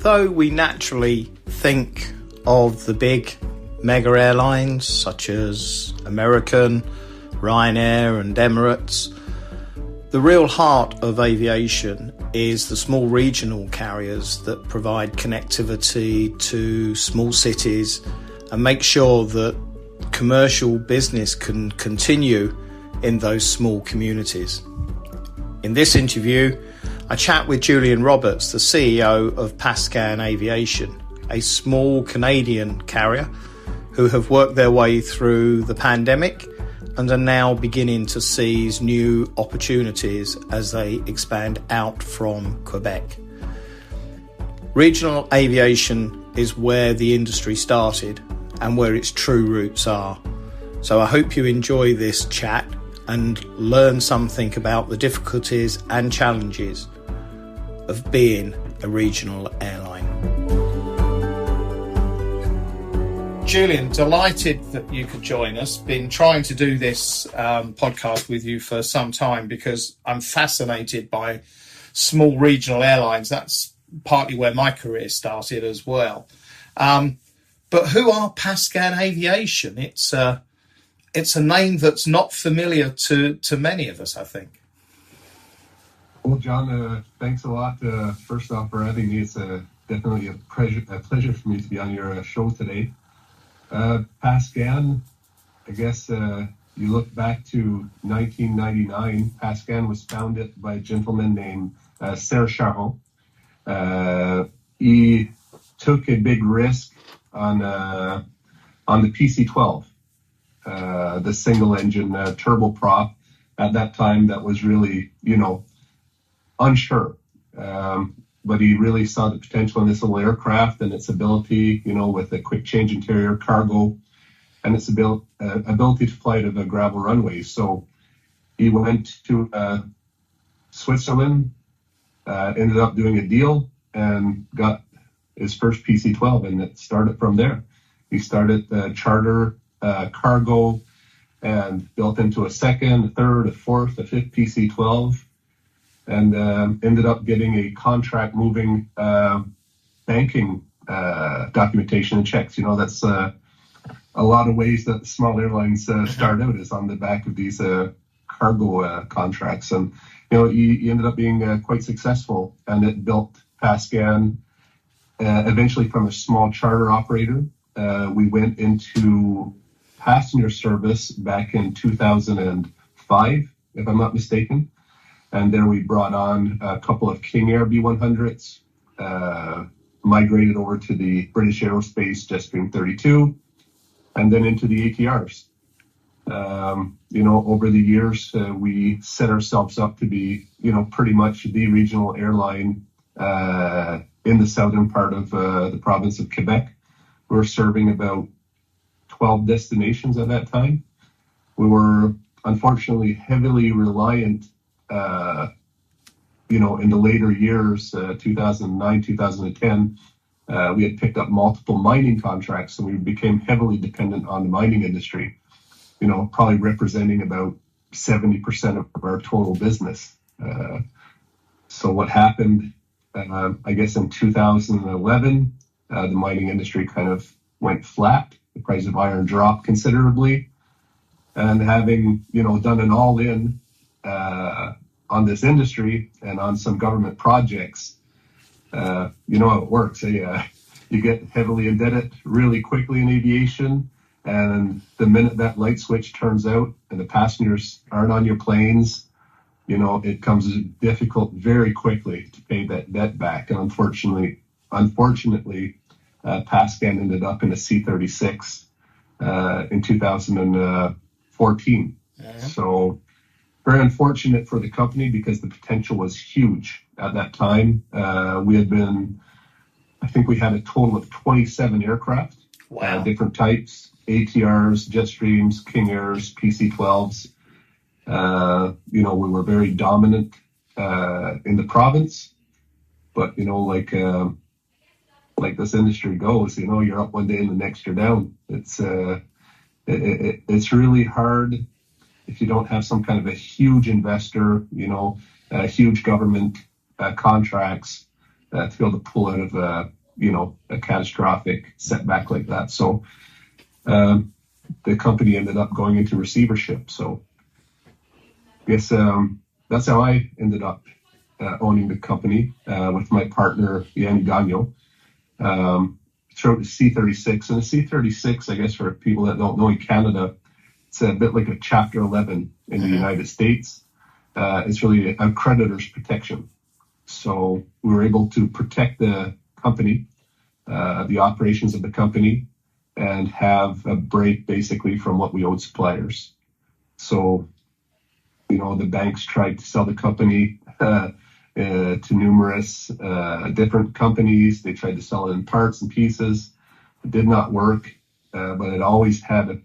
Though we naturally think of the big mega airlines such as American, Ryanair and Emirates, the real heart of aviation is the small regional carriers that provide connectivity to small cities and make sure that commercial business can continue in those small communities. In this interview, I chat with Julian Roberts, the CEO of Pascan Aviation, a small Canadian carrier who have worked their way through the pandemic and are now beginning to seize new opportunities as they expand out from Quebec. Regional aviation is where the industry started and where its true roots are. So I hope you enjoy this chat and learn something about the difficulties and challenges of being a regional airline. Julian, delighted that you could join us. Been trying to do this podcast with you for some time because I'm fascinated by small regional airlines. That's partly where my career started as well. But who are Pascan Aviation? It's a name that's not familiar to many of us, I think. Well, John, thanks a lot. First off, for having me. It's definitely a pleasure for me to be on your show today. Pascan, I guess you look back to 1999. Pascan was founded by a gentleman named Serge Charon. He took a big risk on the PC-12, the single-engine turboprop. At that time, that was really, unsure. But he really saw the potential in this little aircraft and its ability, with a quick change interior, cargo, and its ability to fly to the gravel runways. So he went to Switzerland, ended up doing a deal, and got his first PC-12, and it started from there. He started charter, cargo, and built into a second, a third, a fourth, a fifth PC-12. And ended up getting a contract moving banking documentation and checks. That's a lot of ways that small airlines start out, is on the back of these cargo contracts. And, he ended up being quite successful, and it built Pascan eventually from a small charter operator. We went into passenger service back in 2005, if I'm not mistaken. And there we brought on a couple of King Air B100s, migrated over to the British Aerospace Jetstream 32, and then into the ATRs. Over the years, we set ourselves up to be, pretty much the regional airline in the southern part of the province of Quebec. We were serving about 12 destinations at that time. We were unfortunately heavily reliant in the later years, 2009, 2010, we had picked up multiple mining contracts, and we became heavily dependent on the mining industry, probably representing about 70% of our total business. So what happened, I guess in 2011, the mining industry kind of went flat. The price of iron dropped considerably. And having, done an all-in on this industry and on some government projects, how it works. You get heavily indebted really quickly in aviation, and the minute that light switch turns out and the passengers aren't on your planes, it comes difficult very quickly to pay that debt back. And unfortunately, Pascan ended up in a C-36 in 2014. So very unfortunate for the company because the potential was huge at that time. I think we had a total of 27 aircraft, different types, ATRs, Jetstreams, King Airs, PC-12s. We were very dominant in the province, but like this industry goes, you're up one day and the next you're down. It's really hard if you don't have some kind of a huge investor, huge government contracts to be able to pull out of a catastrophic setback like that. So the company ended up going into receivership. So I guess that's how I ended up owning the company with my partner, Yanni Gagnon. Throughout the C36. And the C36, I guess for people that don't know, in Canada, it's a bit like a Chapter 11 in the United States. It's really a creditor's protection. So we were able to protect the company, the operations of the company, and have a break basically from what we owed suppliers. So, the banks tried to sell the company to numerous different companies. They tried to sell it in parts and pieces. It did not work, but it always had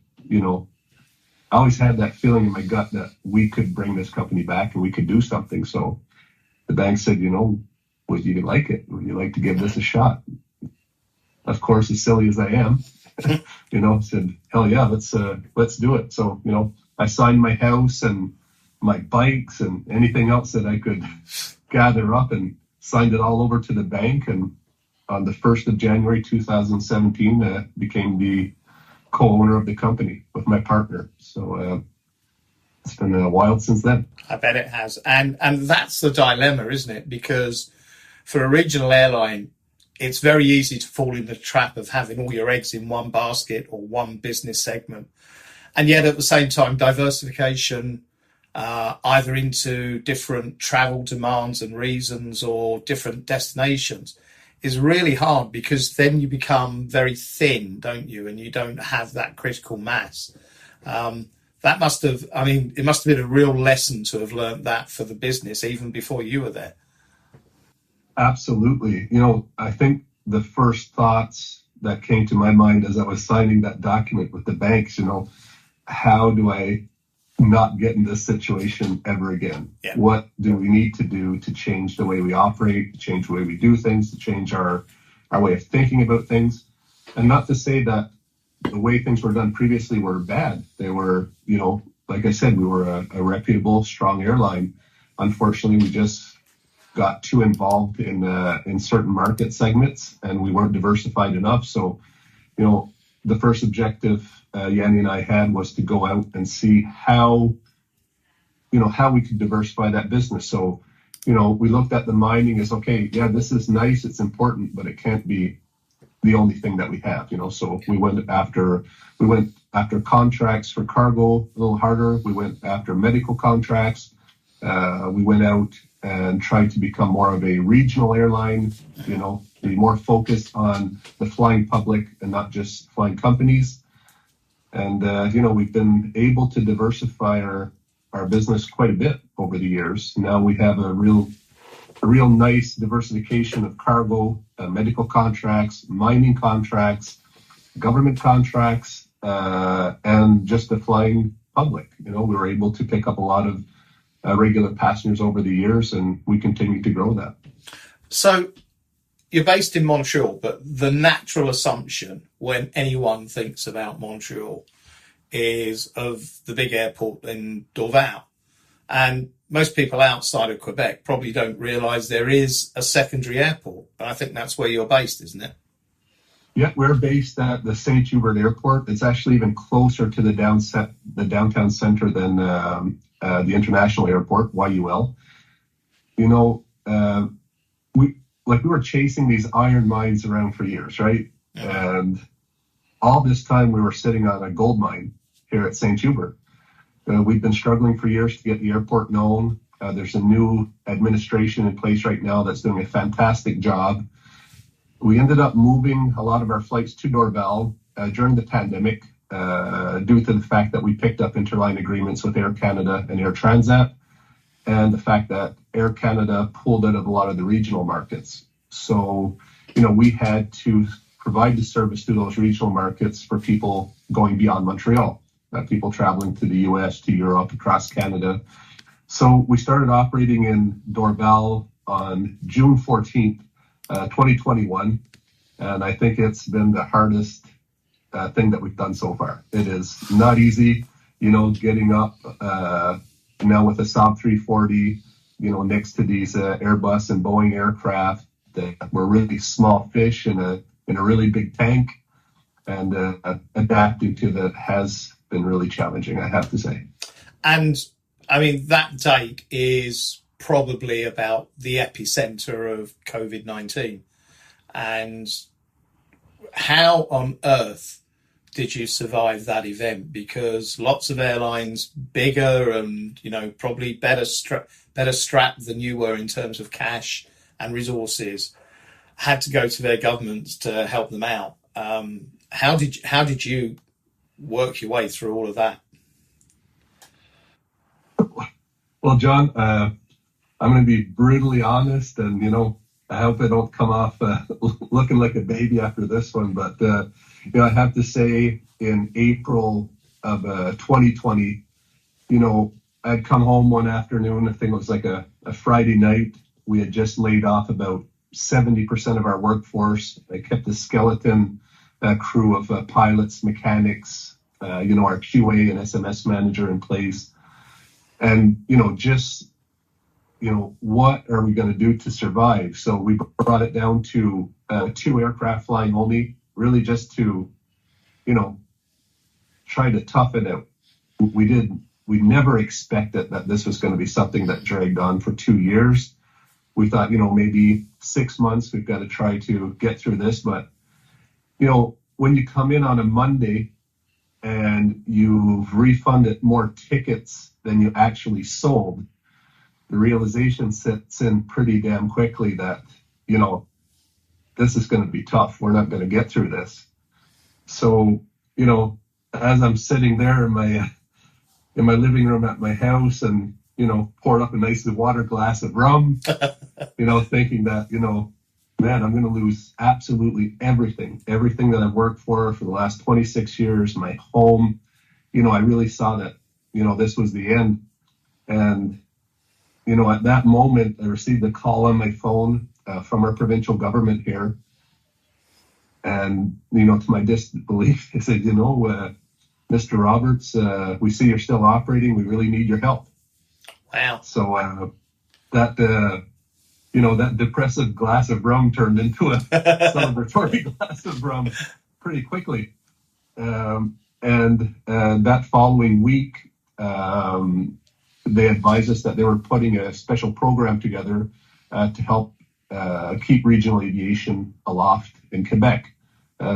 I always had that feeling in my gut that we could bring this company back and we could do something. So the bank said, would you like it? Would you like to give this a shot? Of course, as silly as I am, said, hell yeah, let's do it. So, I signed my house and my bikes and anything else that I could gather up and signed it all over to the bank. And on the 1st of January 2017, became the co-owner of the company with my partner. So it's been a while since then. I bet it has. And that's the dilemma, isn't it? Because for a regional airline, it's very easy to fall into the trap of having all your eggs in one basket or one business segment. And yet at the same time, diversification, either into different travel demands and reasons or different destinations, is really hard, because then you become very thin, don't you? And you don't have that critical mass. It must have been a real lesson to have learned that for the business, even before you were there. Absolutely. I think the first thoughts that came to my mind as I was signing that document with the banks, how do I not get in this situation ever again? Yeah. What do we need to do to change the way we operate, to change the way we do things, to change our way of thinking about things? And not to say that the way things were done previously were bad. They were, like I said, we were a reputable, strong airline. Unfortunately, we just got too involved in certain market segments, and we weren't diversified enough. So, the first objective Yanni and I had was to go out and see how we could diversify that business. So, we looked at the mining as, okay, yeah, this is nice, it's important, but it can't be the only thing that we have, So we went after contracts for cargo a little harder. We went after medical contracts. We went out and tried to become more of a regional airline, be more focused on the flying public and not just flying companies. And, we've been able to diversify our business quite a bit over the years. Now we have a real nice diversification of cargo, medical contracts, mining contracts, government contracts, and just the flying public. We were able to pick up a lot of regular passengers over the years, and we continue to grow that. So you're based in Montreal, but the natural assumption when anyone thinks about Montreal is of the big airport in Dorval. And most people outside of Quebec probably don't realise there is a secondary airport. And I think that's where you're based, isn't it? Yeah, we're based at the St. Hubert Airport. It's actually even closer to the downtown center than the international airport, YUL. We were chasing these iron mines around for years, right? Yeah. And all this time we were sitting on a gold mine here at St. Hubert. We've been struggling for years to get the airport known. There's a new administration in place right now that's doing a fantastic job. We ended up moving a lot of our flights to Dorval during the pandemic due to the fact that we picked up interline agreements with Air Canada and Air Transat, and the fact that Air Canada pulled out of a lot of the regional markets. So, we had to provide the service to those regional markets for people going beyond Montreal, people traveling to the US, to Europe, across Canada. So we started operating in Dorval on June 14th, 2021. And I think it's been the hardest thing that we've done so far. It is not easy, getting up now with a Saab 340, next to these Airbus and Boeing aircraft, we're really small fish in a really big tank, and adapting to that has been really challenging, I have to say. And I mean, that date is probably about the epicenter of COVID-19. And how on earth did you survive that event? Because lots of airlines, bigger and probably better strapped than you were in terms of cash and resources, had to go to their governments to help them out. How did you work your way through all of that? Well, John, I'm going to be brutally honest, and I hope I don't come off looking like a baby after this one. But I have to say, in April of 2020, I'd come home one afternoon. I think it was like a Friday night. We had just laid off about 70% of our workforce. I kept a skeleton crew of pilots, mechanics, our QA and SMS manager in place. And, what are we going to do to survive? So we brought it down to 2 aircraft flying only, really just to, try to tough it out. We never expected that this was going to be something that dragged on for 2 years. We thought, maybe 6 months, we've got to try to get through this. But, when you come in on a Monday and you've refunded more tickets than you actually sold, the realization sets in pretty damn quickly that, this is going to be tough. We're not going to get through this. So, as I'm sitting there in my living room at my house and, poured up a nice water glass of rum, thinking that, man, I'm going to lose absolutely everything that I've worked for the last 26 years, my home. I really saw that, this was the end. And, at that moment, I received a call on my phone from our provincial government here. And, to my disbelief, they said, Mr. Roberts, we see you're still operating. We really need your help. Wow. So that depressive glass of rum turned into a celebratory glass of rum pretty quickly. And that following week, they advised us that they were putting a special program together to help keep regional aviation aloft in Quebec,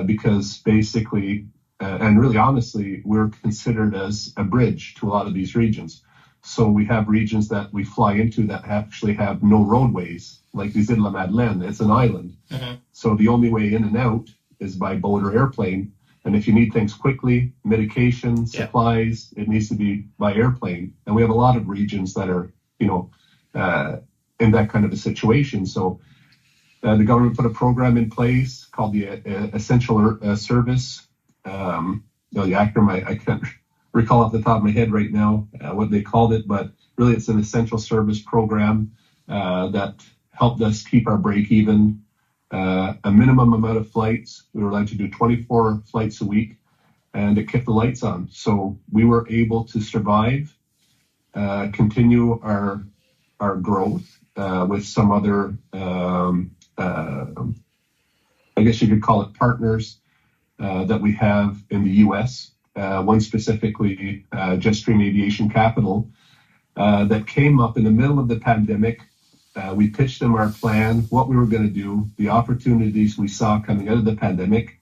because basically, and really honestly, we're considered as a bridge to a lot of these regions. So we have regions that we fly into that actually have no roadways, like the Îles de la Madeleine. It's an island. Mm-hmm. So the only way in and out is by boat or airplane. And if you need things quickly, medication, supplies, it needs to be by airplane. And we have a lot of regions that are, in that kind of a situation. So the government put a program in place called the Essential Service. The acronym, I can't recall off the top of my head right now what they called it, but really it's an essential service program that helped us keep our break even. A minimum amount of flights. We were allowed to do 24 flights a week, and it kept the lights on. So we were able to survive, continue our growth with some other, I guess you could call it partners that we have in the U.S. One specifically, Jetstream Aviation Capital, that came up in the middle of the pandemic. We pitched them our plan, what we were going to do, the opportunities we saw coming out of the pandemic.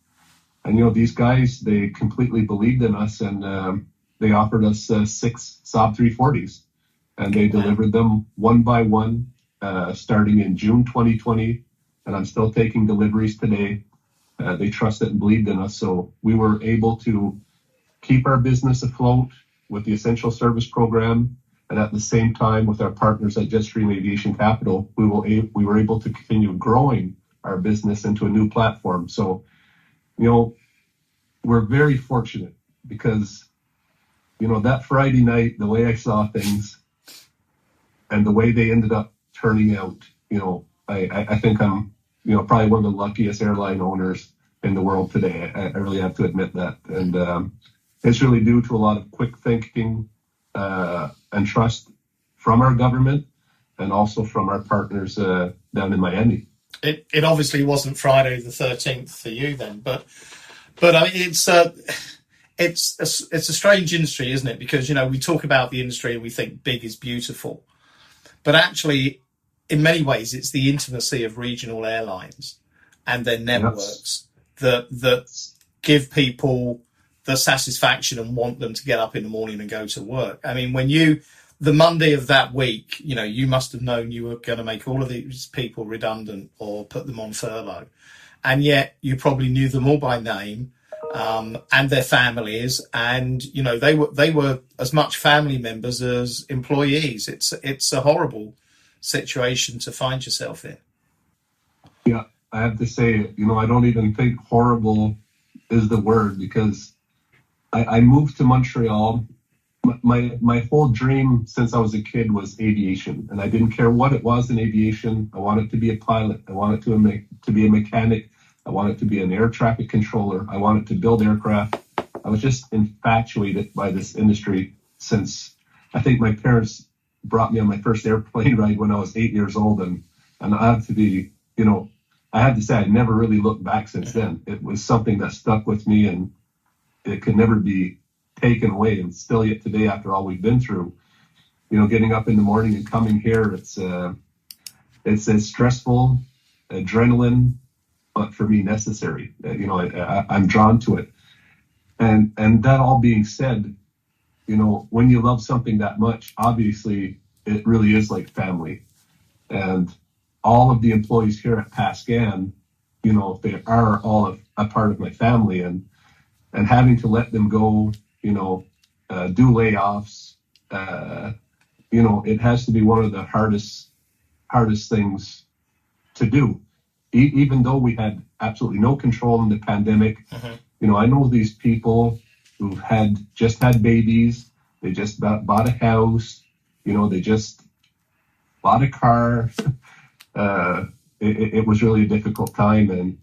And, these guys, they completely believed in us, and they offered us 6 Saab 340s. And they delivered them one by one, starting in June 2020. And I'm still taking deliveries today. They trusted and believed in us. So we were able to keep our business afloat with the Essential Service Program. And at the same time, with our partners at Jetstream Aviation Capital, we were able to continue growing our business into a new platform. So, we're very fortunate because, that Friday night, the way I saw things and the way they ended up turning out, I think I'm, probably one of the luckiest airline owners in the world today. I really have to admit that. And it's really due to a lot of quick thinking, and trust from our government and also from our partners down in Miami. It obviously wasn't Friday the 13th for you then, but I mean it's a strange industry, isn't it? Because we talk about the industry and we think big is beautiful, but actually, in many ways, it's the intimacy of regional airlines and their networks that give people the satisfaction and want them to get up in the morning and go to work. I mean, the Monday of that week, you must have known you were going to make all of these people redundant or put them on furlough. And yet you probably knew them all by name, and their families. And, they were as much family members as employees. It's a horrible situation to find yourself in. Yeah, I have to say, I don't even think horrible is the word, because I moved to Montreal. My whole dream since I was a kid was aviation, and I didn't care what it was in aviation. I wanted to be a pilot. I wanted to be a mechanic. I wanted to be an air traffic controller. I wanted to build aircraft. I was just infatuated by this industry since I think my parents brought me on my first airplane ride when I was 8 years old, and I have to be, I have to say I never really looked back since then. It was something that stuck with me, and it could never be taken away. And still yet today, after all we've been through, getting up in the morning and coming here, it's as stressful, adrenaline, but for me necessary. I'm drawn to it. And that all being said, when you love something that much, obviously it really is like family. And all of the employees here at Pascan, they are all a part of my family, and having to let them go, do layoffs, it has to be one of the hardest things to do. Even though we had absolutely no control in the pandemic, I know these people who've just had babies, they just bought a house, they just bought a car. It was really a difficult time, and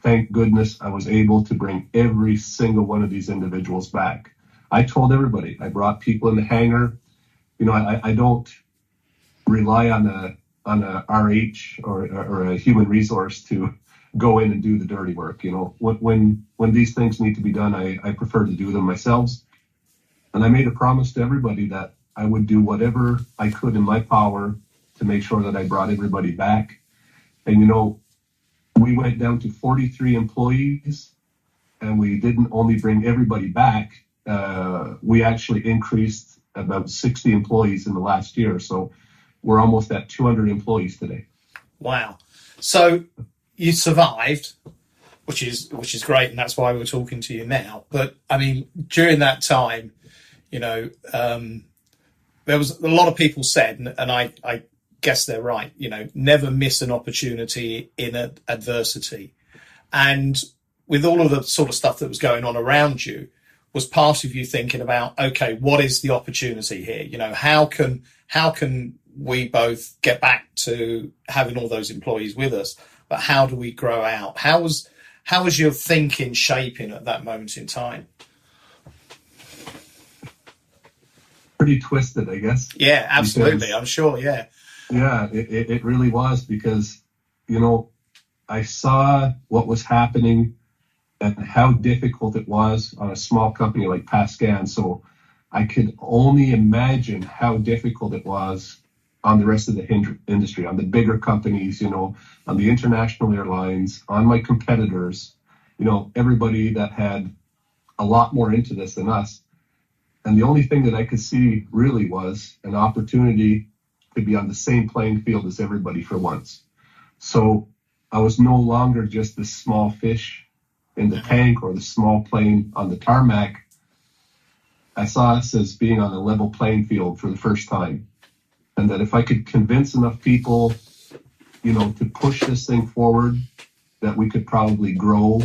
thank goodness I was able to bring every single one of these individuals back. I told everybody, I brought people in the hangar. I don't rely on a RH or a human resource to go in and do the dirty work. When these things need to be done, I prefer to do them myself. And I made a promise to everybody that I would do whatever I could in my power to make sure that I brought everybody back. And, we went down to 43 employees, and we didn't only bring everybody back. We actually increased about 60 employees in the last year. So we're almost at 200 employees today. Wow. So you survived, which is great. And that's why we're talking to you now. But I mean, during that time, there was a lot of people said, and I guess they're right, never miss an opportunity in adversity. And with all of the sort of stuff that was going on around you, was part of you thinking about, okay, what is the opportunity here? How can we both get back to having all those employees with us, but how do we grow out? How was your thinking shaping at that moment in time? Pretty twisted, I guess. Yeah, absolutely. I'm sure. Yeah. Yeah, it really was, because, I saw what was happening and how difficult it was on a small company like Pascan. So I could only imagine how difficult it was on the rest of the industry, on the bigger companies, on the international airlines, on my competitors, everybody that had a lot more into this than us. And the only thing that I could see really was an opportunity to be on the same playing field as everybody for once. So I was no longer just the small fish in the tank or the small plane on the tarmac. I saw us as being on a level playing field for the first time. And that if I could convince enough people, to push this thing forward, that we could probably grow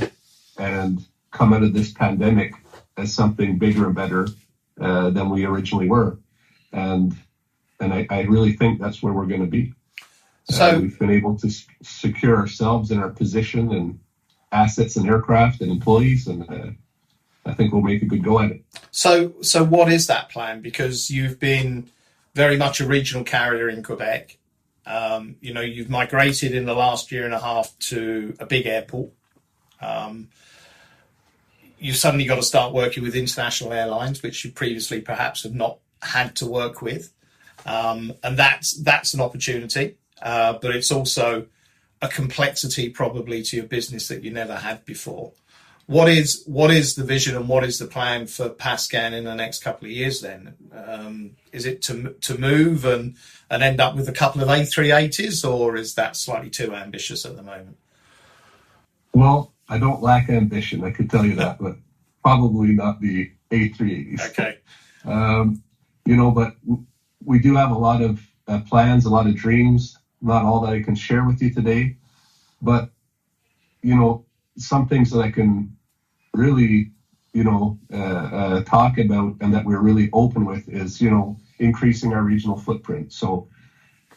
and come out of this pandemic as something bigger and better than we originally were. And I really think that's where we're going to be. So we've been able to secure ourselves in our position and assets and aircraft and employees, and I think we'll make a good go at it. So what is that plan? Because you've been very much a regional carrier in Quebec. You've migrated in the last year and a half to a big airport. You've suddenly got to start working with international airlines, which you previously perhaps have not had to work with. And that's an opportunity, but it's also a complexity probably to your business that you never had before. What is the vision and what is the plan for Pascan in the next couple of years then? Is it to move and end up with a couple of A380s, or is that slightly too ambitious at the moment? Well, I don't lack ambition, I could tell you that, but probably not the A380s. Okay. But we do have a lot of plans, a lot of dreams, not all that I can share with you today, but, some things that I can really, talk about and that we're really open with is, increasing our regional footprint. So,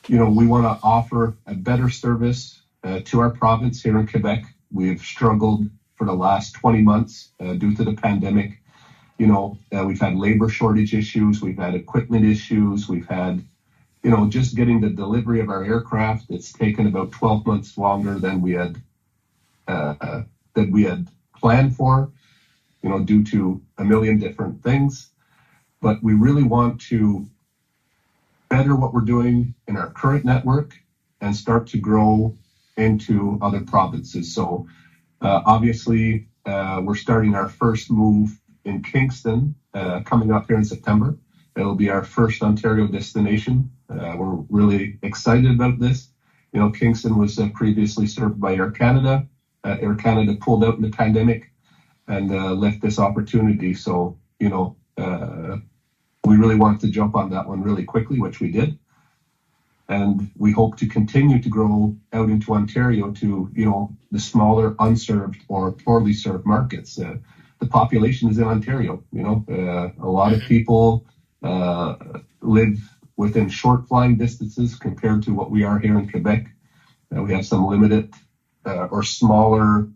we want to offer a better service to our province here in Quebec. We've struggled for the last 20 months due to the pandemic. We've had labor shortage issues, we've had equipment issues, we've had, just getting the delivery of our aircraft. It's taken about 12 months longer than we had planned for, due to a million different things. But we really want to better what we're doing in our current network and start to grow into other provinces. So obviously, we're starting our first move in Kingston coming up here in September. It'll be our first Ontario destination. We're really excited about this. Kingston was previously served by Air Canada. Air Canada pulled out in the pandemic and left this opportunity. So, we really wanted to jump on that one really quickly, which we did. And we hope to continue to grow out into Ontario to, the smaller, unserved or poorly served markets. The population is in Ontario. A lot of people live within short flying distances compared to what we are here in Quebec. We have some limited or smaller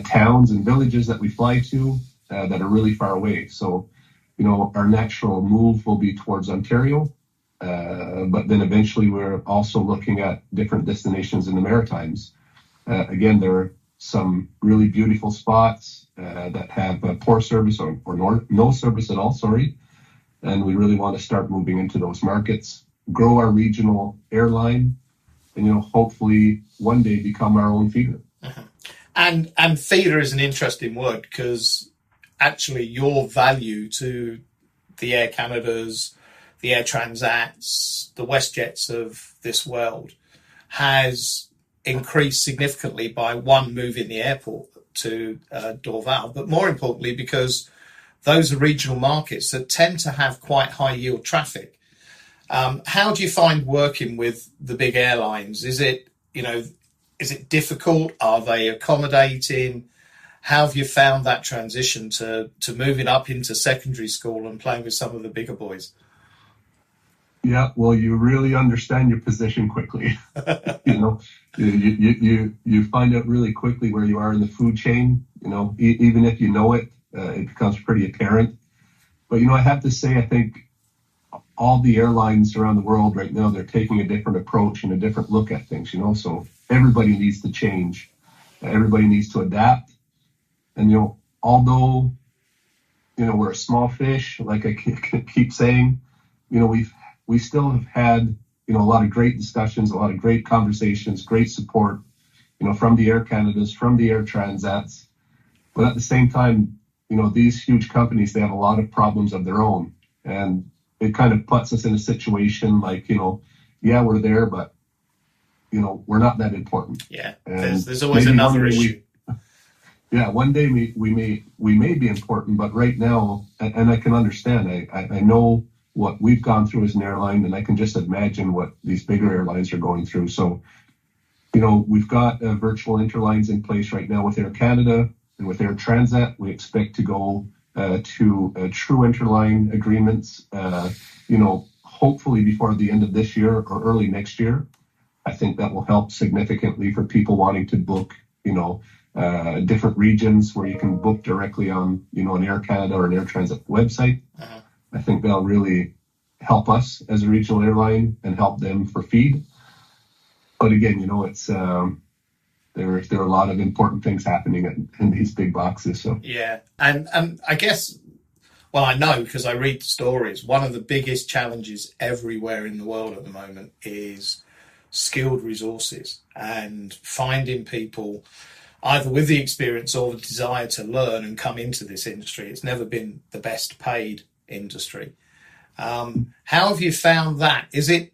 towns and villages that we fly to that are really far away. So, our natural move will be towards Ontario. But then eventually we're also looking at different destinations in the Maritimes. Again, there are some really beautiful spots that have poor service or no service at all, and we really want to start moving into those markets, grow our regional airline, and hopefully one day become our own feeder. Uh-huh. And feeder is an interesting word, because actually your value to the Air Canadas, the Air Transats, the WestJets of this world has increased significantly by one, moving the airport to Dorval, but more importantly because those are regional markets that tend to have quite high yield traffic. How do you find working with the big airlines? Is it difficult? Are they accommodating? How have you found that transition to moving up into secondary school and playing with some of the bigger boys? Yeah, well, you really understand your position quickly. You find out really quickly where you are in the food chain. Even if you know it, it becomes pretty apparent. But I have to say, I think all the airlines around the world right now, they're taking a different approach and a different look at things. So everybody needs to change. Everybody needs to adapt. And although we're a small fish, like I keep saying, we still have had, a lot of great discussions, a lot of great conversations, great support, from the Air Canadas, from the Air Transats. But at the same time, these huge companies, they have a lot of problems of their own. And it kind of puts us in a situation like, yeah, we're there, but, we're not that important. Yeah, there's always another issue. One day we may be important, but right now, and I can understand, I know what we've gone through as an airline, and I can just imagine what these bigger airlines are going through. So, we've got virtual interlines in place right now with Air Canada and with Air Transat. We expect to go to true interline agreements, hopefully before the end of this year or early next year. I think that will help significantly for people wanting to book, different regions where you can book directly on, an Air Canada or an Air Transat website. Uh-huh. I think that'll really help us as a regional airline and help them for feed. But again, it's there are a lot of important things happening in these big boxes. So yeah, and I guess, well, I know because I read the stories. One of the biggest challenges everywhere in the world at the moment is skilled resources and finding people either with the experience or the desire to learn and come into this industry. It's never been the best paid industry. How have you found that? Is it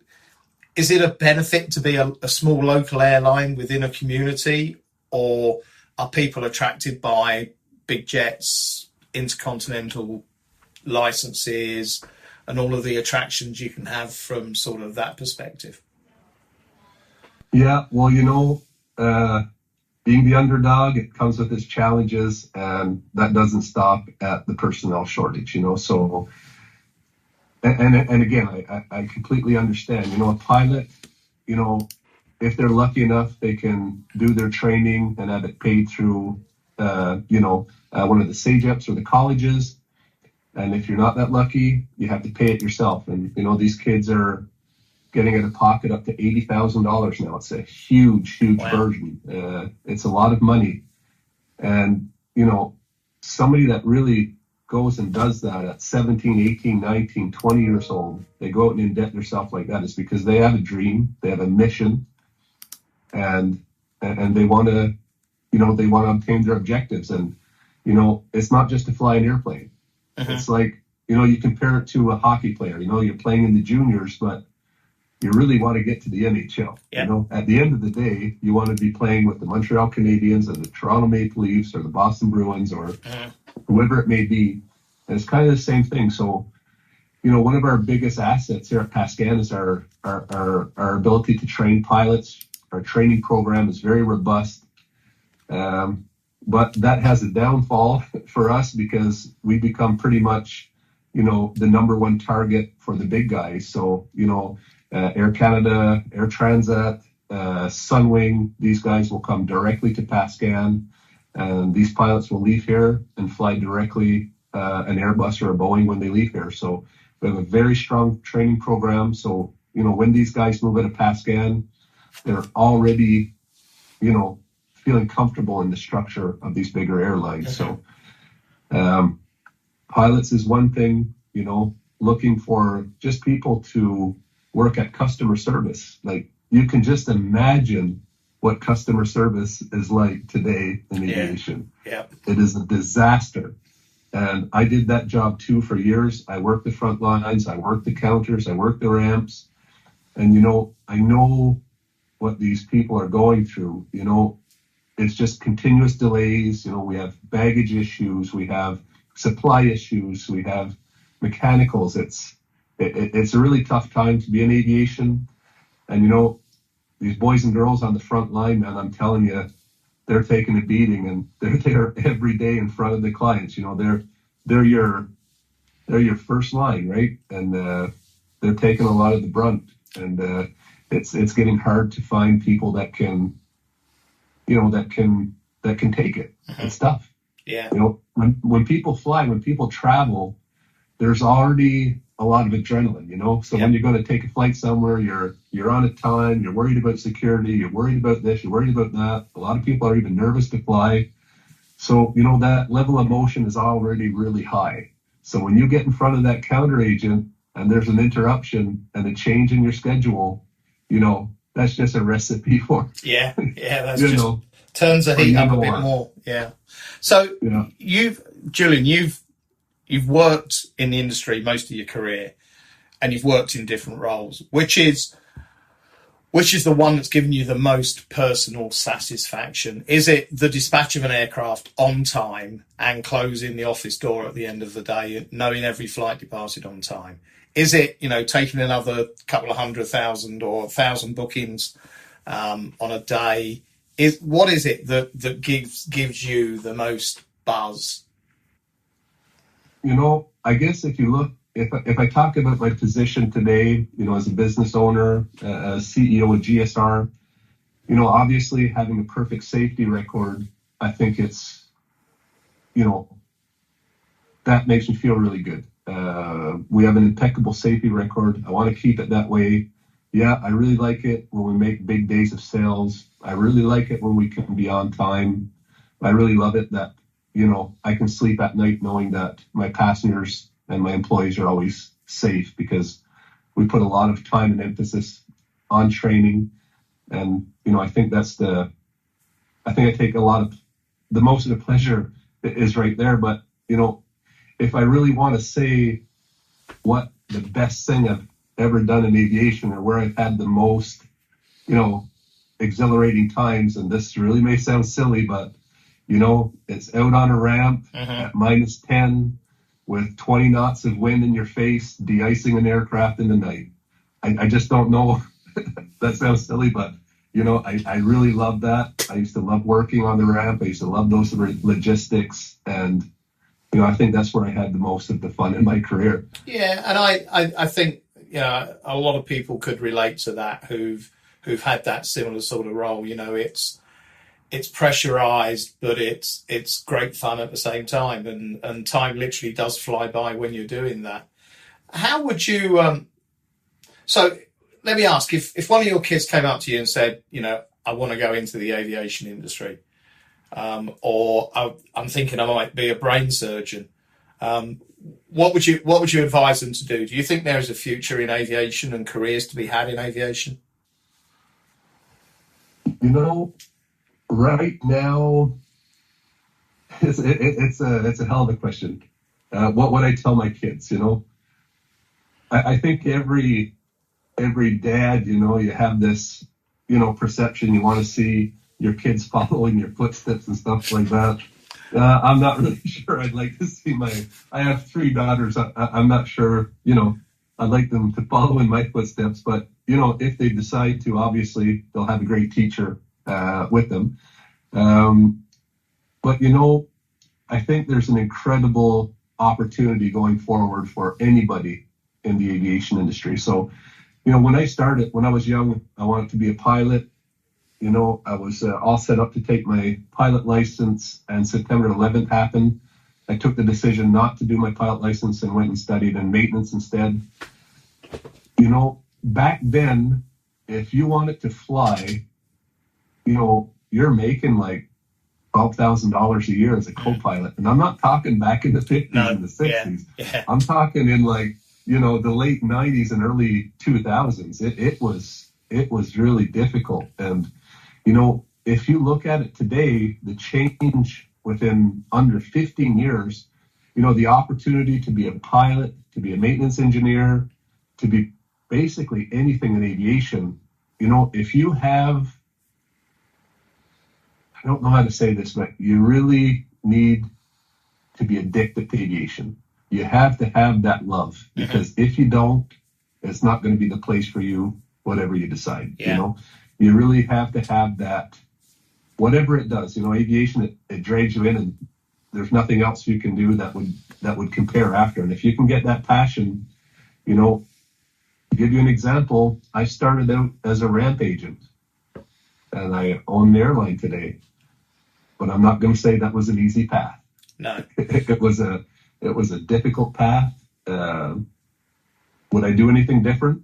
a benefit to be a small local airline within a community, or are people attracted by big jets, intercontinental licenses, and all of the attractions you can have from sort of that perspective? yeah, well, being the underdog, it comes with its challenges, and that doesn't stop at the personnel shortage. So and again, I completely understand. A pilot, if they're lucky enough, they can do their training and have it paid through, one of the SAGEPs or the colleges. And if you're not that lucky, you have to pay it yourself. And these kids are getting out of pocket up to $80,000 now. It's a huge, huge Wow. burden. It's a lot of money, and somebody that really goes and does that at 17, 18, 19, 20 years old, they go out and indebt themselves like that, is because they have a dream, they have a mission, and they want to, they want to obtain their objectives. And, it's not just to fly an airplane. It's like, you compare it to a hockey player, you're playing in the juniors, but you really want to get to the NHL. Yeah. At the end of the day, you want to be playing with the Montreal Canadiens or the Toronto Maple Leafs or the Boston Bruins or whoever it may be. And it's kind of the same thing. So, one of our biggest assets here at Pascan is our ability to train pilots. Our training program is very robust. But that has a downfall for us because we become pretty much, the number one target for the big guys. So, Air Canada, Air Transat, Sunwing, these guys will come directly to Pascan, and these pilots will leave here and fly directly an Airbus or a Boeing when they leave here. So we have a very strong training program. So, when these guys move out of Pascan, they're already, feeling comfortable in the structure of these bigger airlines. So pilots is one thing, looking for just people to work at customer service. Like, you can just imagine what customer service is like today in aviation. Yeah. It is a disaster. And I did that job too for years. I worked the front lines, I worked the counters, I worked the ramps. And, I know what these people are going through. It's just continuous delays. We have baggage issues, we have supply issues, we have mechanicals. It's a really tough time to be in aviation. And, these boys and girls on the front line, man, I'm telling you, they're taking a beating, and they're there every day in front of the clients. They're your first line, right? And they're taking a lot of the brunt. And it's getting hard to find people that can, that can take it. It's tough. Yeah. When people fly, when people travel, there's already a lot of adrenaline, So when you're going to take a flight somewhere, you're on a time, you're worried about security, you're worried about this, you're worried about that. A lot of people are even nervous to fly. So, that level of emotion is already really high. So when you get in front of that counter agent and there's an interruption and a change in your schedule, that's just a recipe for. Yeah, that's just turns the heat up a bit more. Yeah. So Julian, you've worked in the industry most of your career, and you've worked in different roles. Which is the one that's given you the most personal satisfaction? Is it the dispatch of an aircraft on time and closing the office door at the end of the day, knowing every flight departed on time? Is it, taking another couple of 100,000 or 1,000 bookings on a day? What is it that gives you the most buzz? I guess if you look, if I talk about my position today, as a business owner, as CEO of GSR, obviously having a perfect safety record, I think it's, that makes me feel really good. We have an impeccable safety record. I want to keep it that way. Yeah, I really like it when we make big days of sales. I really like it when we can be on time. I really love it that, I can sleep at night knowing that my passengers and my employees are always safe, because we put a lot of time and emphasis on training. And, I think I take a lot of the most of the pleasure is right there. But, if I really want to say what the best thing I've ever done in aviation, or where I've had the most, exhilarating times, and this really may sound silly, but, it's out on a ramp at -10 with 20 knots of wind in your face, de-icing an aircraft in the night. I just don't know. That sounds silly, but, I really love that. I used to love working on the ramp. I used to love those logistics. And, I think that's where I had the most of the fun in my career. Yeah, and I think a lot of people could relate to that who've had that similar sort of role. It's pressurized, but it's great fun at the same time, and time literally does fly by when you're doing that. How would you? So let me ask: if one of your kids came up to you and said, I want to go into the aviation industry, or I'm thinking I might be a brain surgeon. What would you advise them to do? Do you think there is a future in aviation and careers to be had in aviation? Right now, it's a hell of a question. What would I tell my kids? I think every dad, you have this, perception. You want to see your kids following your footsteps and stuff like that. I'm not really sure I'd like to see I have 3 daughters. I'm not sure, I'd like them to follow in my footsteps, but, if they decide to, obviously they'll have a great teacher, with them. But, I think there's an incredible opportunity going forward for anybody in the aviation industry. So, when I was young, I wanted to be a pilot. I was all set up to take my pilot license, and September 11th happened. I took the decision not to do my pilot license and went and studied in maintenance instead. Back then, if you wanted to fly, you're making like $12,000 a year as a co-pilot. And I'm not talking back in the 50s and the 60s. Yeah. I'm talking in the late 90s and early 2000s. It was really difficult. And, if you look at it today, the change within under 15 years, the opportunity to be a pilot, to be a maintenance engineer, to be basically anything in aviation, if you have, I don't know how to say this, but you really need to be addicted to aviation. You have to have that love, because if you don't, it's not going to be the place for you, whatever you decide. Yeah. You really have to have that, whatever it does. Aviation, it drags you in, and there's nothing else you can do that would compare after. And if you can get that passion, to give you an example, I started out as a ramp agent, and I own an airline today. But I'm not going to say that was an easy path. No, it was a difficult path. Would I do anything different?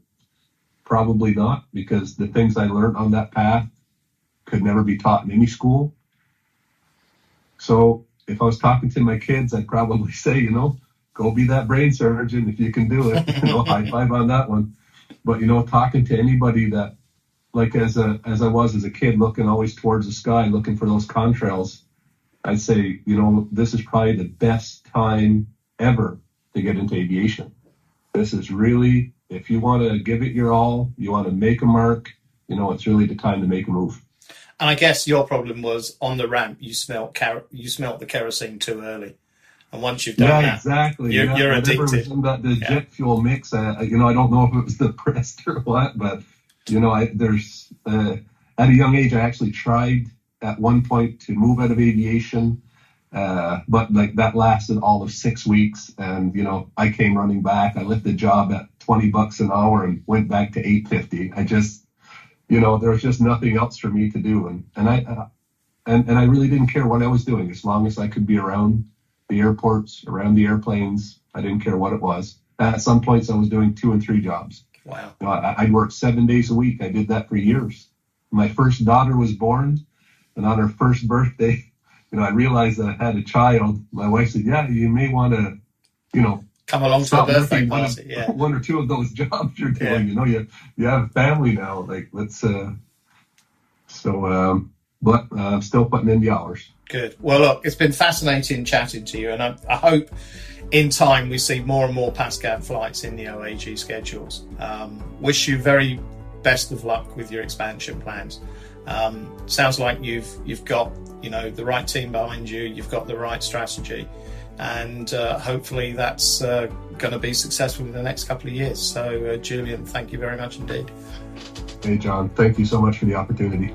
Probably not, because the things I learned on that path could never be taught in any school. So if I was talking to my kids, I'd probably say, go be that brain surgeon if you can do it. High five on that one. But talking to anybody that, like as I was as a kid, looking always towards the sky, looking for those contrails, I'd say, this is probably the best time ever to get into aviation. This is really, if you want to give it your all, you want to make a mark, it's really the time to make a move. And I guess your problem was on the ramp, you smelt the kerosene too early. And once you've done that, exactly. You're addicted. The jet fuel mix, I don't know if it was the pressed or what, but, there's at a young age, I actually tried at one point to move out of aviation. But that lasted all of 6 weeks, and I came running back. I left the job at $20 an hour and went back to $8.50. I just, there was just nothing else for me to do, and I really didn't care what I was doing as long as I could be around the airports, around the airplanes. I didn't care what it was. At some points, I was doing 2 and 3 jobs. Wow. You know, I'd work 7 days a week. I did that for years. My first daughter was born, and on her first birthday, you know, I realized that I had a child. My wife said, "Yeah, you may want to, you know, come along to a birthday party." Yeah. One or two of those jobs you're doing. Yeah. You know, you have a family now. Like, let's. But I'm still putting in the hours. Good. Well, look, it's been fascinating chatting to you, and I hope in time we see more and more PASCAV flights in the OAG schedules. Wish you very best of luck with your expansion plans. Sounds like you've got, you know, the right team behind you. You've got the right strategy, and hopefully that's going to be successful in the next couple of years. So, Julian, thank you very much indeed. Hey, John, thank you so much for the opportunity.